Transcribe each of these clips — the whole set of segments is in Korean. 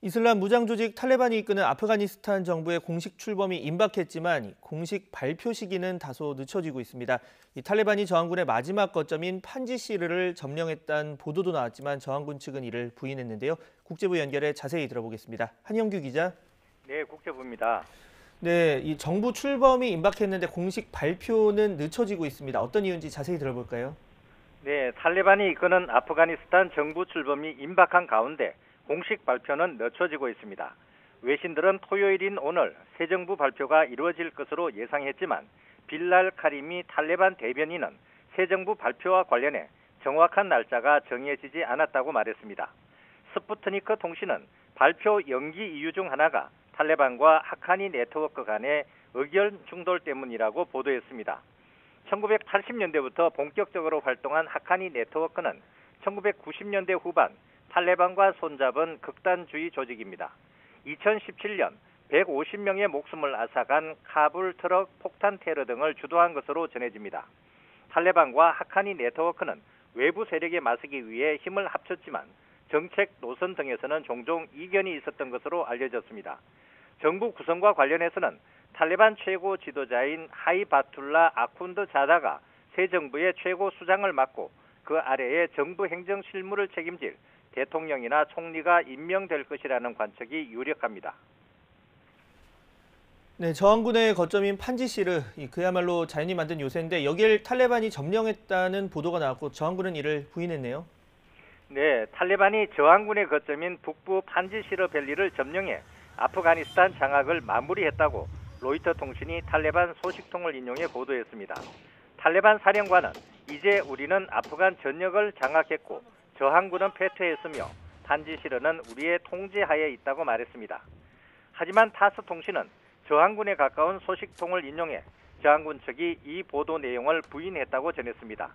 이슬람 무장 조직 탈레반이 이끄는 아프가니스탄 정부의 공식 출범이 임박했지만 공식 발표 시기는 다소 늦춰지고 있습니다. 이 탈레반이 저항군의 마지막 거점인 판지시르를 점령했다는 보도도 나왔지만 저항군 측은 이를 부인했는데요. 국제부 연결해 자세히 들어보겠습니다. 한영규 기자. 네, 국제부입니다. 네, 이 정부 출범이 임박했는데 공식 발표는 늦춰지고 있습니다. 어떤 이유인지 자세히 들어볼까요? 네, 탈레반이 이끄는 아프가니스탄 정부 출범이 임박한 가운데 공식 발표는 늦춰지고 있습니다. 외신들은 토요일인 오늘 새 정부 발표가 이루어질 것으로 예상했지만 빌랄 카리미 탈레반 대변인은 새 정부 발표와 관련해 정확한 날짜가 정해지지 않았다고 말했습니다. 스푸트니크 통신은 발표 연기 이유 중 하나가 탈레반과 하카니 네트워크 간의 의견 충돌 때문이라고 보도했습니다. 1980년대부터 본격적으로 활동한 하카니 네트워크는 1990년대 후반 탈레반과 손잡은 극단주의 조직입니다. 2017년 150명의 목숨을 앗아간 카불 트럭 폭탄 테러 등을 주도한 것으로 전해집니다. 탈레반과 하카니 네트워크는 외부 세력에 맞서기 위해 힘을 합쳤지만 정책 노선 등에서는 종종 이견이 있었던 것으로 알려졌습니다. 정부 구성과 관련해서는 탈레반 최고 지도자인 하이바툴라 아쿤드 자다가 새 정부의 최고 수장을 맡고 그 아래에 정부 행정 실무를 책임질 대통령이나 총리가 임명될 것이라는 관측이 유력합니다. 네, 저항군의 거점인 판지시르, 그야말로 자연이 만든 요새인데 여길 탈레반이 점령했다는 보도가 나왔고 저항군은 이를 부인했네요. 네, 탈레반이 저항군의 거점인 북부 판지시르 밸리를 점령해 아프가니스탄 장악을 마무리했다고 로이터 통신이 탈레반 소식통을 인용해 보도했습니다. 탈레반 사령관은 이제 우리는 아프간 전역을 장악했고 저항군은 패퇴했으며 판지시르는 우리의 통제하에 있다고 말했습니다. 하지만 타스 통신은 저항군에 가까운 소식통을 인용해 저항군 측이 이 보도 내용을 부인했다고 전했습니다.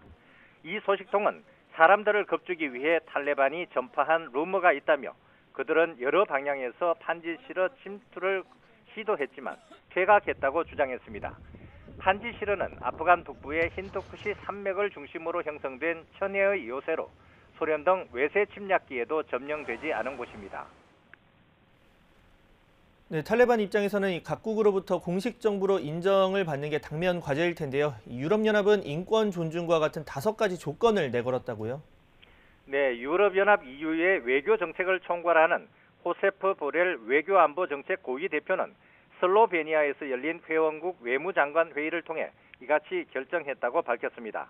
이 소식통은 사람들을 겁주기 위해 탈레반이 전파한 루머가 있다며 그들은 여러 방향에서 판지시르 침투를 시도했지만 퇴각했다고 주장했습니다. 판지시르는 아프간 북부의 힌두쿠시 산맥을 중심으로 형성된 천혜의 요새로 소련 등 외세 침략기에도 점령되지 않은 곳입니다. 네, 탈레반 입장에서는 각국으로부터 공식 정부로 인정을 받는 게 당면 과제일 텐데요. 유럽연합은 인권 존중과 같은 5가지 조건을 내걸었다고요? 네, 유럽연합 EU의 외교 정책을 총괄하는 호세프 보렐 외교안보정책 고위 대표는 슬로베니아에서 열린 회원국 외무장관 회의를 통해 이같이 결정했다고 밝혔습니다.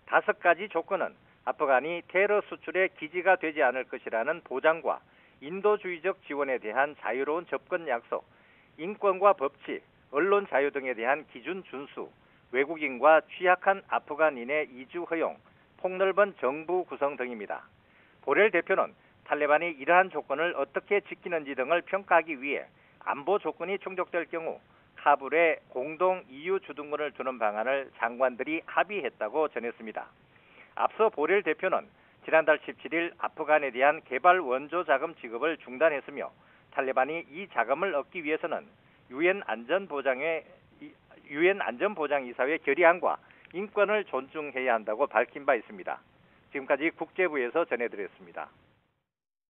5가지 조건은 아프간이 테러 수출의 기지가 되지 않을 것이라는 보장과 인도주의적 지원에 대한 자유로운 접근 약속, 인권과 법치, 언론 자유 등에 대한 기준 준수, 외국인과 취약한 아프간인의 이주 허용, 폭넓은 정부 구성 등입니다. 보렐 대표는 탈레반이 이러한 조건을 어떻게 지키는지 등을 평가하기 위해 안보 조건이 충족될 경우 카불에 공동 EU 주둔군을 두는 방안을 장관들이 합의했다고 전했습니다. 앞서 보렐 대표는 지난달 17일 아프간에 대한 개발 원조 자금 지급을 중단했으며 탈레반이 이 자금을 얻기 위해서는 유엔 안전보장이사회 결의안과 인권을 존중해야 한다고 밝힌 바 있습니다. 지금까지 국제부에서 전해드렸습니다.